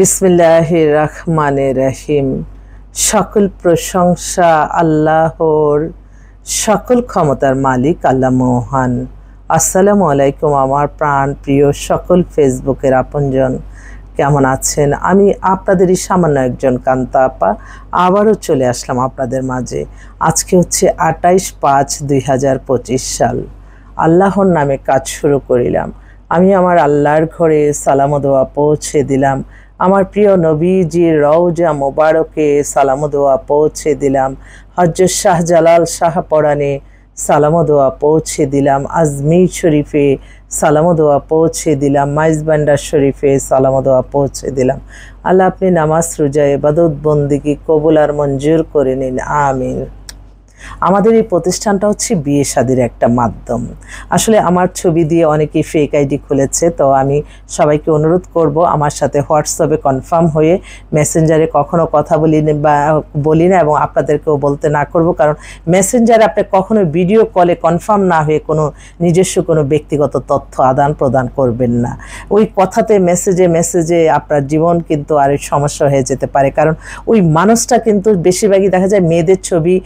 বিসমিল্লাহির রহমানির রহিম। সকল প্রশংসা আল্লাহর, সকল ক্ষমতার মালিক আল্লাহ মহান। আসসালামু আলাইকুম আমার প্রাণ প্রিয় সকল ফেসবুকের আপনজন, কেমন আছেন? আমি আপনাদেরই সামান্য একজন কান্তা আপা আবারও চলে আসলাম আপনাদের মাঝে। আজকে হচ্ছে 28/5/2025 সাল। আল্লাহর নামে কাজ শুরু করিলাম। আমি আমার আল্লাহর ঘরে সালাম ও দোয়া পৌঁছে দিলাম। আমার প্রিয় নবীজির রওজা মোবারকে সালাম ও দোয়া পৌঁছে দিলাম। হযরত শাহজালাল শাহপরানে সালাম ও দোয়া পৌঁছে দিলাম। আজমির শরীফে সালাম ও দোয়া পৌঁছে দিলাম। মাইজবান্ডার শরীফে সালাম ও দোয়া পৌঁছে দিলাম। আল্লাহ আপনি নামাজ রোজা ইবাদত বন্দেগী কবুল আর মঞ্জুর করে নিন, আমিন। আমাদের এই প্রতিষ্ঠানটা হচ্ছে বিয়ে শাদির একটা মাধ্যম। আসলে আমার ছবি দিয়ে অনেকেই ফেক আইডি খুলেছে, তো আমি সবাইকে অনুরোধ করব আমার সাথে হোয়াটসঅ্যাপে কনফার্ম হয়ে, মেসেঞ্জারে কখনো কথা বলি না এবং আপনাদেরকেও বলতে না করব, কারণ মেসেঞ্জারে আপনি কখনো ভিডিও কলে কনফার্ম না হয়ে কোনো নিজস্ব কোনো ব্যক্তিগত তথ্য আদান প্রদান করবেন না। ওই কথাতে মেসেজে আপনার জীবন কিন্তু আর সমস্যা হয়ে যেতে পারে, কারণ ওই মানুষটা কিন্তু বেশিরভাগই দেখা যায় মেয়েদের ছবি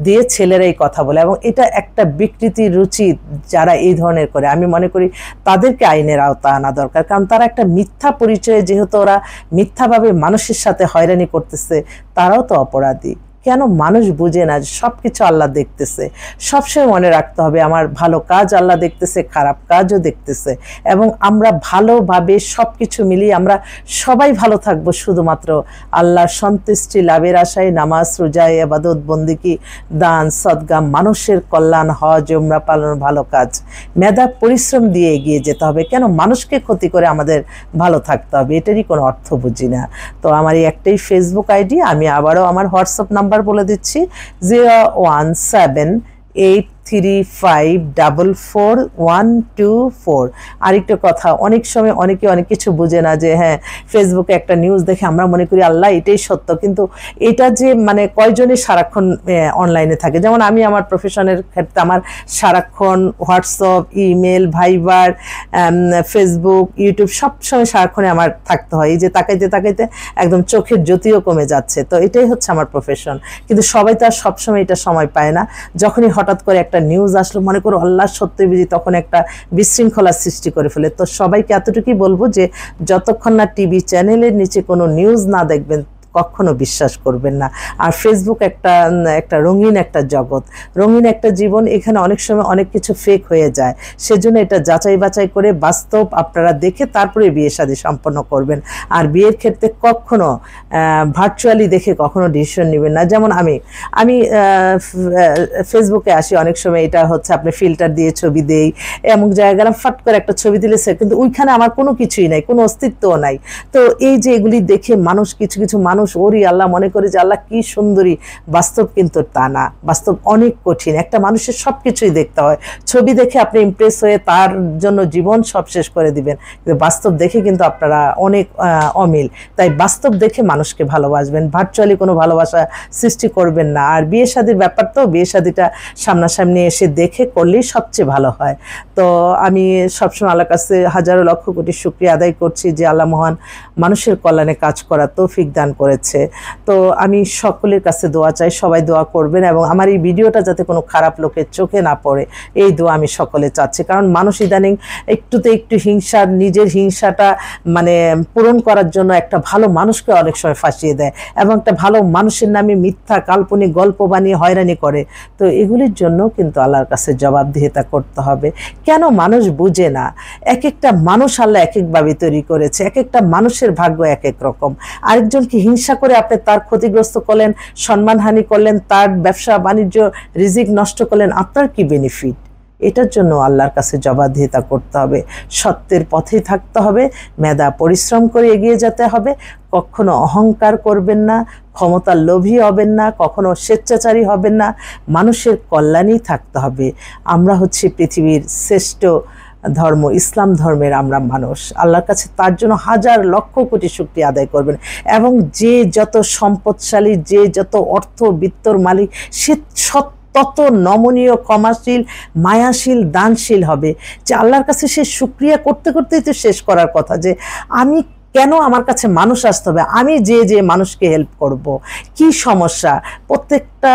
দিয়ে ছেলেরাই কথা বলে, এবং এটা একটা বিকৃতি রুচি যারা এই ধরনের করে, আমি মনে করি তাদেরকে আইনের আওতা আনা দরকার। কারণ তারা একটা মিথ্যা পরিচয়ে, যেহেতু ওরা মিথ্যাভাবে মানুষের সাথে হয়রানি করতেছে, তারাও তো অপরাধী। কেন মানুষ বুঝে না যে সব কিছু আল্লাহ দেখতেছে? সবসময় মনে রাখতে হবে আমার ভালো কাজ আল্লাহ দেখতেছে, খারাপ কাজও দেখতেছে, এবং আমরা ভালোভাবে সব কিছু মিলিয়ে আমরা সবাই ভালো থাকবো শুধুমাত্র আল্লাহর সন্তুষ্টি লাভের আশায়। নামাজ রোজা ইবাদত বন্দেগী দান সদকা, মানুষের কল্যাণ, হজ উমরা পালন, ভালো কাজ, মেধা পরিশ্রম দিয়ে এগিয়ে যেতে হবে। কেন মানুষকে ক্ষতি করে আমাদের ভালো থাকতে হবে? এটারই কোনো অর্থ বুঝি না। তো আমার এই একটাই ফেসবুক আইডি। আমি আবারও আমার হোয়াটসঅ্যাপ নাম্বার বলে দিচ্ছি, 01783544124। আরেকটা কথা, অনেক সময় অনেকে অনেক কিছু বুঝে না, যে হ্যাঁ ফেসবুকে একটা নিউজ দেখে আমরা মনে করি আল্লাহ এটাই সত্য, কিন্তু এটা যে মানে কয়জনই সারাক্ষণ অনলাইনে থাকে। যেমন আমি আমার প্রফেশনের ক্ষেত্রে আমার সারাক্ষণ হোয়াটসঅ্যাপ, ইমেল, ভাইবার, ফেসবুক, ইউটিউব সবসময় সারাক্ষণে আমার থাকতে হয়। এই যে তাকাইতে একদম চোখের জ্যোতিও কমে যাচ্ছে। তো এটাই হচ্ছে আমার প্রফেশন, কিন্তু সবাই তো আর সবসময় এটা সময় পায় না। যখনই হঠাৎ করে একটা নিউজ আসলো, মনে করো আল্লাহ সত্যি বুঝি, তখন একটা বিশৃঙ্খলার সৃষ্টি করে ফেলে। তো সবাইকে এতটুকুই বলবো যে যতক্ষণ না টিভি চ্যানেলের নিচে কোনো নিউজ না দেখবেন, কখনো বিশ্বাস করবেন না। আর ফেসবুক একটা রঙিন একটা জগৎ, রঙিন একটা জীবন। এখানে অনেক সময় অনেক কিছু ফেক হয়ে যায়। সেজন্য এটা যাচাই বাছাই করে বাস্তব আপনারা দেখে তারপরে বিয়ে শাদী সম্পন্ন করবেন। আর বিয়ের ক্ষেত্রে কখনো ভার্চুয়ালি দেখে কখনো ডিসিশন নেবেন না। যেমন আমি ফেসবুকে আসি অনেক সময়, এটা হচ্ছে আপনি ফিল্টার দিয়ে ছবি দেই, এমন জায়গায় গেলাম, ফাট করে একটা ছবি দিলে সে, কিন্তু ওইখানে আমার কোনো কিছুই নাই, কোনো অস্তিত্বও নাই। তো এই যে এগুলি দেখে মানুষ, কিছু মানুষ ওরই আল্লাহ মনে করে যে আল্লাহ কি সুন্দরী, বাস্তব কিন্তু তা না। বাস্তব অনেক কঠিন। একটা মানুষের সব কিছুই দেখতে হয়। ছবি দেখে আপনি ইমপ্রেস হয়ে তার জন্য জীবন সব শেষ করে দিবেন, কিন্তু বাস্তব দেখে কিন্তু আপনারা অনেক অমিল। তাই বাস্তব দেখে মানুষকে ভালোবাসবেন, ভার্চুয়ালি কোনো ভালোবাসা সৃষ্টি করবেন না। আর বিয়ে শাদীর ব্যাপার, তো বিয়ে শাদীটা সামনাসামনি এসে দেখে করলেই সবচেয়ে ভালো হয়। তো আমি সবসময় আল্লাহর কাছে হাজারো লক্ষ কোটি শুকরিয়া আদায় করছি যে আল্লাহ মহান মানুষের কল্যাণে কাজ করার তৌফিক দান করেছে। তো আমি সকলের কাছে দোয়া চাই, সবাই দোয়া করবেন, এবং আমার এই ভিডিওটা যাতে কোনো খারাপ লোকের চোখে না পড়ে, এই দোয়া আমি সকলে চাচ্ছি। কারণ মানুষ ইদানিং একটু হিংসার, নিজের হিংসাটা মানে পূরণ করার জন্য একটা ভালো মানুষকে অনেক সময় ফাঁসিয়ে দেয়, এবং একটা ভালো মানুষের নামে মিথ্যা কাল্পনিক গল্প বানিয়ে হয়রানি করে। তো এগুলির জন্য কিন্তু আল্লাহর কাছে জবাবদিহিতা করতে হবে। কেন মানুষ বুঝে না? এক একটা মানুষ আল্লাহ এক একভাবে তৈরি করেছে, এক একটা মানুষের ভাগ্য এক এক রকম। আরেকজনকে হিংসা করে আপনি তার ক্ষতিগ্রস্ত করলেন, সম্মানহানি করলেন, তার ব্যবসা বাণিজ্য রিজিক নষ্ট করলেন, আপনার কি বেনিফিট? এটার জন্য আল্লাহর কাছে জবাবদিহিতা করতে হবে, সত্যের পথেই থাকতে হবে, মেধা পরিশ্রম করে এগিয়ে যেতে হবে। কখনো অহংকার করবেন না, ক্ষমতার লোভী হবেন না, কখনো স্বেচ্ছাচারী হবেন না, মানুষের কল্যাণেই থাকতে হবে। আমরা হচ্ছে পৃথিবীর শ্রেষ্ঠ ধর্ম, ইসলাম ধর্মের আমরা মানুষ। আল্লাহর কাছে তার জন্য হাজার লক্ষ কোটি শুকরিয়া আদায় করবেন। এবং যে যত সম্পদশালী, যে যত অর্থ বিত্তর মালিক, সে তত নমনীয়, ক্ষমাশীল, মায়াশীল, দানশীল হবে, যে আল্লাহর কাছে সে শুকরিয়া করতে করতেই তো শেষ করার কথা, যে আমি কেন আমার কাছে মানুষ আসতে হবে, আমি যে মানুষকে হেল্প করব, কি সমস্যা প্রত্যেকটা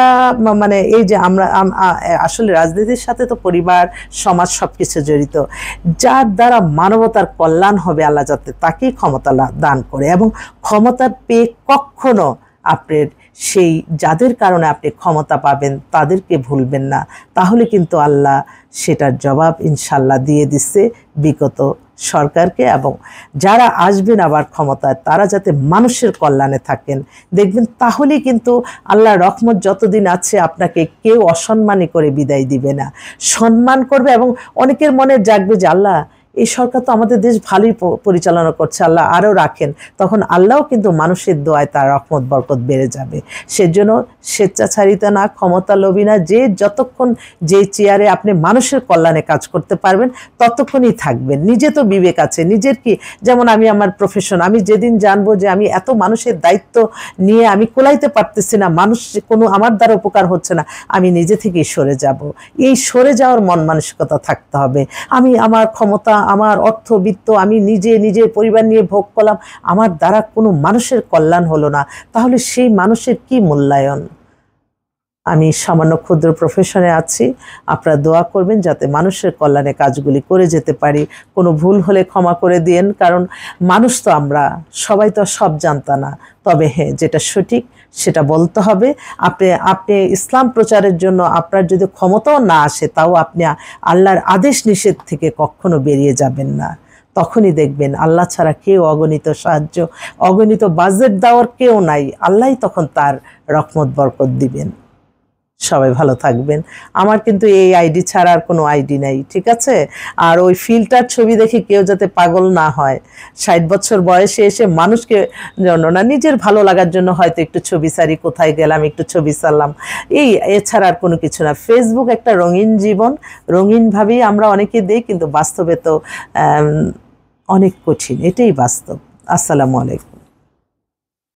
মানে এই যে আমরা আসলে রাজনীতির সাথে তো পরিবার সমাজ সবকিছু জড়িত। যার দ্বারা মানবতার কল্যাণ হবে আল্লাহ যাতে তাকেই ক্ষমতা দান করে, এবং ক্ষমতা পেয়ে কখনো আপনার সেই যাদের কারণে আপনি ক্ষমতা পাবেন তাদেরকে ভুলবেন না, তাহলে কিন্তু আল্লাহ সেটার জবাব ইনশাল্লাহ দিয়ে দিচ্ছে বিগত সরকারকে। এবং যারা আসবেন আবার ক্ষমতায় তারা যাতে মানুষের কল্যাণে থাকেন, দেখবেন তাহলেই কিন্তু আল্লাহর রহমত যতদিন আছে আপনাকে কেউ অসম্মানী করে বিদায় দিবে না, সম্মান করবে। এবং অনেকের মনে জাগবে যে আল্লাহ এই সরকার তো আমাদের দেশ ভালোই পরিচালনা করছে, আল্লাহ আরও রাখেন, তখন আল্লাহও কিন্তু মানুষের দোয়ায় তার রহমত বরকত বেড়ে যাবে। সেজন্য স্বেচ্ছাচারিতা না, ক্ষমতা লোভী না, যে যতক্ষণ যে চেয়ারে আপনি মানুষের কল্যাণে কাজ করতে পারবেন ততক্ষণই থাকবেন। নিজে তো বিবেক আছে, নিজের কি, যেমন আমি আমার প্রফেশন, আমি যেদিন জানবো যে আমি এত মানুষের দায়িত্ব নিয়ে আমি কোলাইতে পারতেছি না, মানুষ কোনো আমার দ্বারা উপকার হচ্ছে না, আমি নিজে থেকেই সরে যাব। এই সরে যাওয়ার মন মানসিকতা থাকতে হবে। আমি আমার ক্ষমতা, আমার অর্থবিত্ত আমি নিজের পরিবার নিয়ে ভোগ করলাম, আমার দ্বারা কোনো মানুষের কল্যাণ হলো না, তাহলে সেই মানুষের কি মূল্যায়ন? আমি সামান্য ক্ষুদ্র প্রফেশনে আছি, আপনারা দোয়া করবেন যাতে মানুষের কল্যাণে কাজগুলি করে যেতে পারি। কোনো ভুল হলে ক্ষমা করে দিয়েন, কারণ মানুষ তো আমরা সবাই তো সব জানতা না, তবে হ্যাঁ যেটা সঠিক সেটা বলতে হবে। আপনি ইসলাম প্রচারের জন্য আপনার যদি ক্ষমতাও না আসে তাও আপনি আল্লাহর আদেশ নিষেধ থেকে কখনো বেরিয়ে যাবেন না, তখনই দেখবেন আল্লাহ ছাড়া কেউ অগণিত সাহায্য, অগণিত বাজেট দেওয়ার কেউ নাই, আল্লাহই তখন তার রহমত বরকত দিবেন। সবাই ভালো থাকবেন। আমার কিন্তু এই আইডি ছাড়া আর কোনো আইডি নাই, ঠিক আছে? আর ওই ফিল্টার ছবি দেখে কেউ যাতে পাগল না হয়। 60 বছর বয়সে এসে মানুষকে জন্য না, নিজের ভালো লাগার জন্য হয়তো একটু ছবি সারি, কোথায় গেলাম একটু ছবি সারলাম, এছাড়া আর কোনো কিছু না। ফেসবুক একটা রঙিন জীবন, রঙিনভাবেই আমরা অনেকে দিই, কিন্তু বাস্তবে তো অনেক কঠিন, এটাই বাস্তব। আসসালামু আলাইকুম।